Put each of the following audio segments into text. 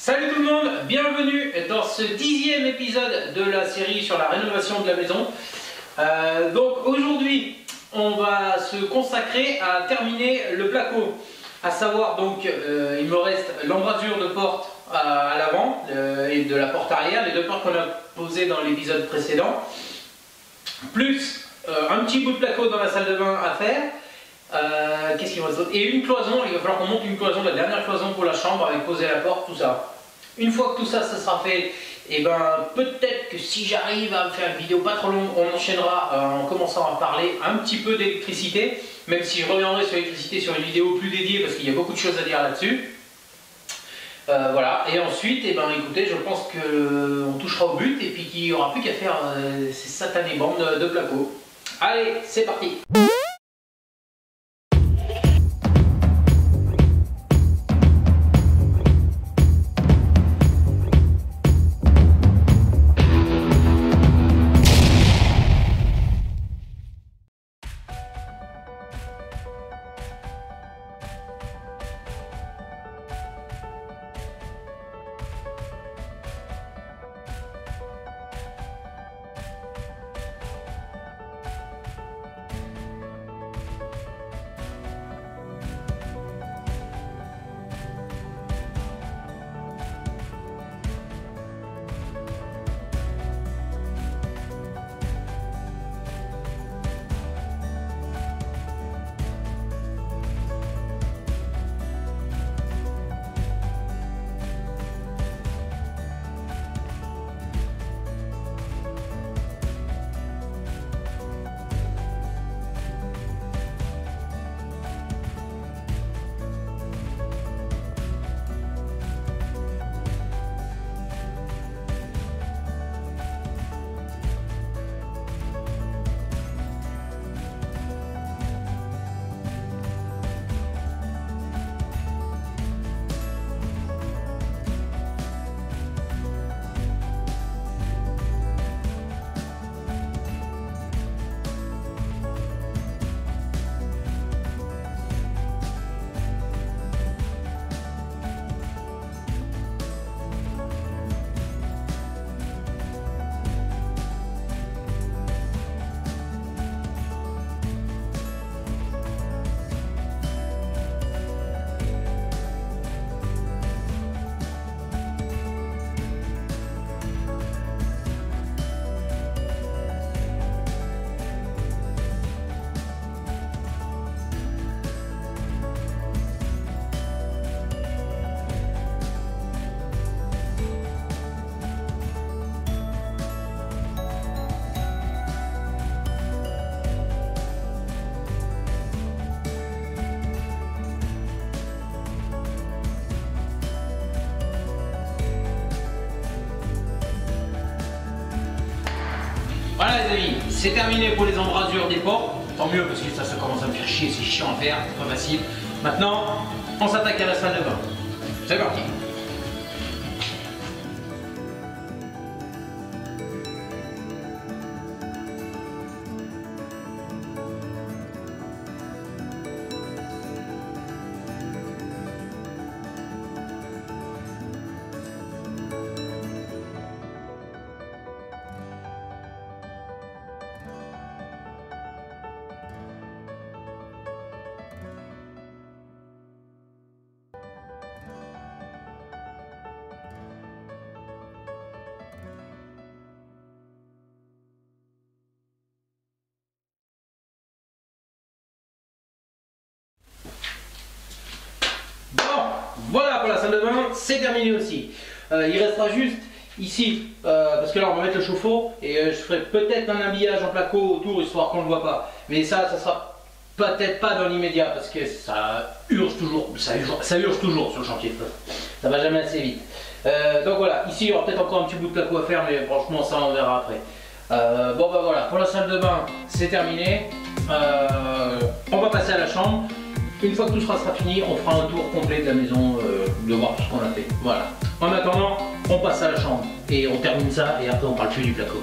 Salut tout le monde, bienvenue dans ce 10e épisode de la série sur la rénovation de la maison. Donc aujourd'hui, on va se consacrer à terminer le placo. À savoir donc, il me reste l'embrasure de porte à l'avant et de la porte arrière, les deux portes qu'on a posées dans l'épisode précédent. Plus un petit bout de placo dans la salle de bain à faire. Qu'est-ce qu'il me reste d'autre? Et une cloison, il va falloir qu'on monte une cloison, la dernière cloison pour la chambre avec poser la porte, tout ça. Une fois que tout ça, ça sera fait, et ben peut-être que si j'arrive à me faire une vidéo pas trop longue, on enchaînera en commençant à parler un petit peu d'électricité, même si je reviendrai sur l'électricité sur une vidéo plus dédiée parce qu'il y a beaucoup de choses à dire là-dessus. Voilà, et ensuite, et ben écoutez, je pense qu'on touchera au but et puis qu'il n'y aura plus qu'à faire ces satanées bandes de placo. Allez, c'est parti! Voilà les amis, c'est terminé pour les embrasures des portes. Tant mieux parce que ça commence à me faire chier, c'est chiant à faire, c'est pas facile. Maintenant, on s'attaque à la salle de bain. C'est parti. Bon, voilà pour la salle de bain, c'est terminé aussi. Il restera juste ici, parce que là on va mettre le chauffe-eau et je ferai peut-être un habillage en placo autour histoire qu'on ne le voit pas. Mais ça sera peut-être pas dans l'immédiat parce que ça urge toujours, ça urge toujours sur le chantier. Ça va jamais assez vite. Donc voilà, ici il y aura peut-être encore un petit bout de placo à faire, mais franchement ça on verra après. Bon bah voilà, pour la salle de bain c'est terminé. On va passer à la chambre. Une fois que tout sera fini, on fera un tour complet de la maison, de voir tout ce qu'on a fait. Voilà. En attendant, on passe à la chambre et on termine ça et après on parle plus du placo.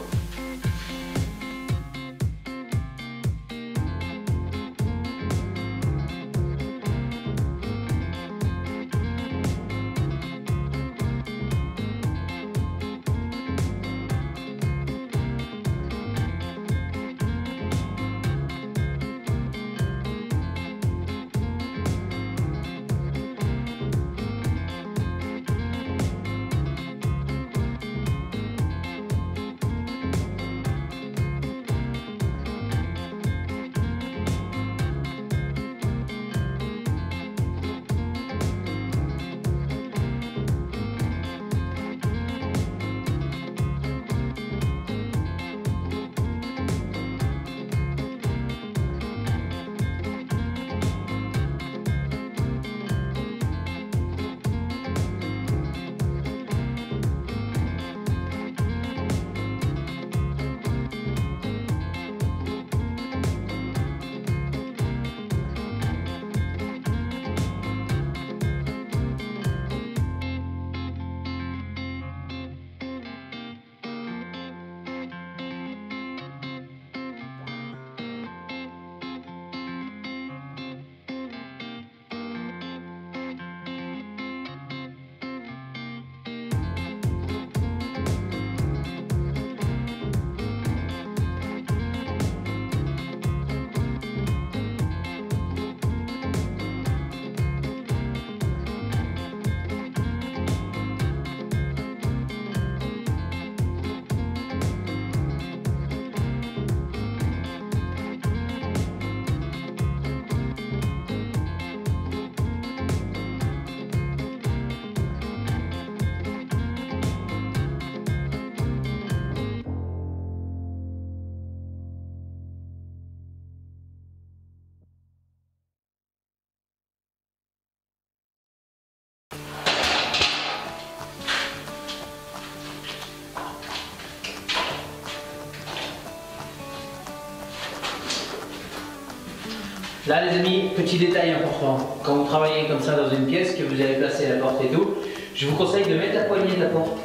Là les amis, petit détail important, quand vous travaillez comme ça dans une pièce, que vous avez placé la porte et tout, je vous conseille de mettre la poignée de la porte.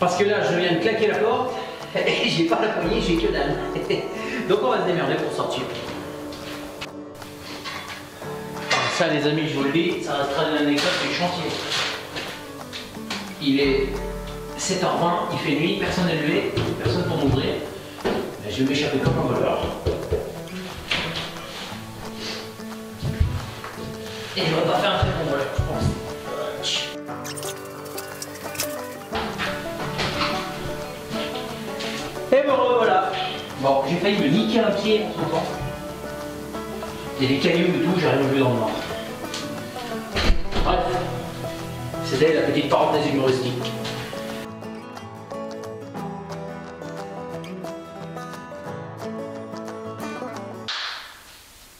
Parce que là je viens de claquer la porte, et j'ai pas la poignée, j'ai que dalle. Donc on va se démerder pour sortir. Ça les amis, je vous le dis, ça restera une anecdote du chantier. Il est 7h20, il fait nuit, personne n'est levé, personne pour m'ouvrir. Je vais m'échapper comme un voleur. Et je ne vais pas faire un très bon voleur, je pense. Et bon, voilà. Bon, j'ai failli me niquer un pied en ce temps. Il y a des cailloux et tout, j'ai rien vu dans le noir. Bref, c'était la petite parenthèse humoristique.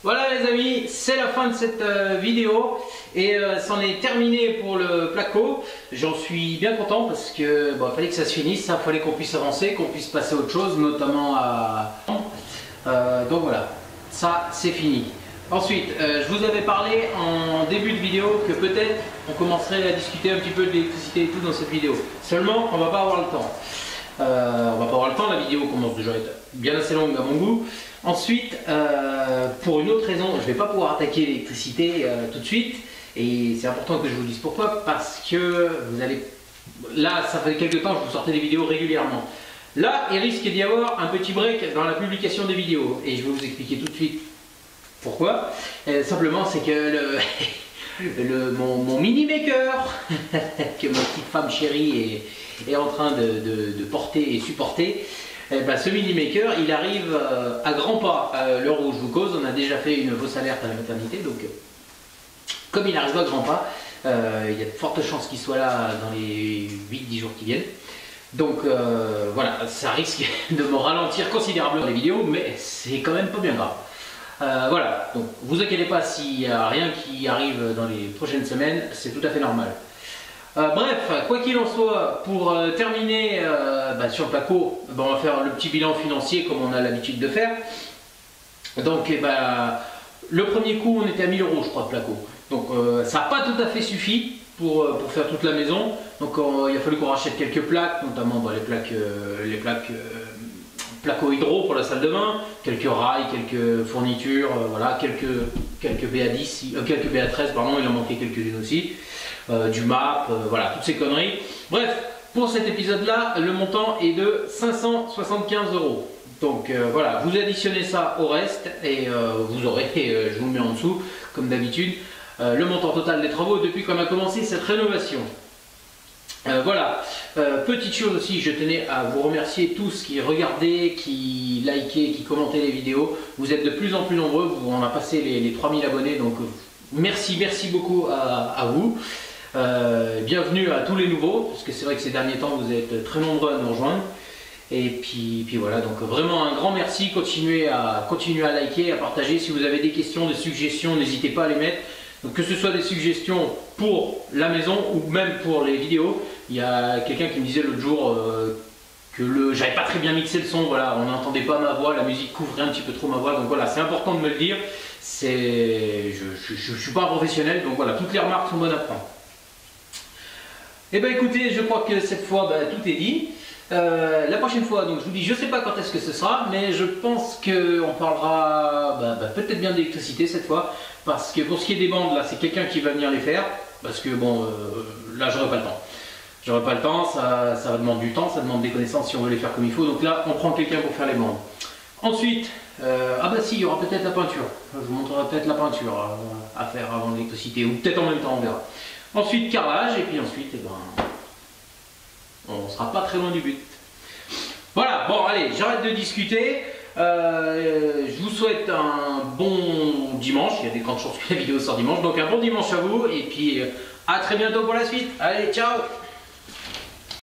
Voilà les amis, c'est la fin de cette vidéo et c'en est terminé pour le placo. J'en suis bien content parce que bon, il fallait que ça se finisse, il fallait qu'on puisse avancer, qu'on puisse passer à autre chose, notamment à... donc voilà, ça c'est fini. Ensuite, je vous avais parlé en début de vidéo que peut-être on commencerait à discuter un petit peu de l'électricité et tout dans cette vidéo. Seulement, on va pas avoir le temps. On va pas avoir le temps, la vidéo commence déjà à être bien assez longue à mon goût. Ensuite, pour une autre raison, je ne vais pas pouvoir attaquer l'électricité tout de suite. Et c'est important que je vous dise pourquoi, parce que vous allez... Là, ça fait quelques temps que je vous sortais des vidéos régulièrement. Là, il risque d'y avoir un petit break dans la publication des vidéos. Et je vais vous expliquer tout de suite pourquoi. Simplement, c'est que mon mini-maker, que ma petite femme chérie est en train de porter et supporter, ce mini-maker, il arrive à grands pas à l'heure où je vous cause. On a déjà fait une fausse alerte à la maternité, donc comme il arrive à grands pas, il y a de fortes chances qu'il soit là dans les 8-10 jours qui viennent. Donc voilà, ça risque de me ralentir considérablement les vidéos, mais c'est quand même pas bien grave. Voilà, donc vous inquiétez pas s'il n'y a rien qui arrive dans les prochaines semaines, c'est tout à fait normal. Bref, quoi qu'il en soit, pour terminer sur le placo, on va faire le petit bilan financier comme on a l'habitude de faire. Donc le premier coup on était à 1000 € je crois de placo. Donc ça n'a pas tout à fait suffi pour faire toute la maison. Donc il a fallu qu'on rachète quelques plaques, notamment les plaques placo hydro pour la salle de bain, quelques rails, quelques fournitures, voilà, quelques BA10, quelques BA13 pardon, il en manquait quelques-unes aussi. Du map, voilà, toutes ces conneries. Bref, pour cet épisode-là, le montant est de 575 €. Donc voilà, vous additionnez ça au reste et vous aurez, je vous le mets en dessous, comme d'habitude, le montant total des travaux depuis qu'on a commencé cette rénovation. Voilà, petite chose aussi, je tenais à vous remercier tous qui regardaient, qui likaient, qui commentaient les vidéos. Vous êtes de plus en plus nombreux, on a passé les 3000 abonnés, donc merci beaucoup à vous. Bienvenue à tous les nouveaux, parce que c'est vrai que ces derniers temps vous êtes très nombreux à nous rejoindre. Et puis voilà, donc vraiment un grand merci, continuez à liker, à partager. Si vous avez des questions, des suggestions, n'hésitez pas à les mettre. Donc, que ce soit des suggestions pour la maison ou même pour les vidéos. Il y a quelqu'un qui me disait l'autre jour que j'avais pas très bien mixé le son, voilà, on n'entendait pas ma voix, la musique couvrait un petit peu trop ma voix, donc voilà, c'est important de me le dire. Je suis pas un professionnel, donc voilà, toutes les remarques sont bonnes à prendre. Et écoutez, je crois que cette fois tout est dit. La prochaine fois, donc je vous dis, je sais pas quand est-ce que ce sera, mais je pense qu'on parlera peut-être bien d'électricité cette fois, parce que pour ce qui est des bandes, là c'est quelqu'un qui va venir les faire, parce que bon, là j'aurai pas le temps. J'aurai pas le temps, ça va demander du temps, ça demande des connaissances si on veut les faire comme il faut, donc là on prend quelqu'un pour faire les bandes. Ensuite, si, il y aura peut-être la peinture, je vous montrerai peut-être la peinture à faire avant l'électricité, ou peut-être en même temps, on verra. Ensuite carrelage, et puis ensuite, on sera pas très loin du but. Voilà, bon allez, j'arrête de discuter. Je vous souhaite un bon dimanche. Il y a des grandes chances que la vidéo sort dimanche. Donc un bon dimanche à vous. Et puis à très bientôt pour la suite. Allez, ciao!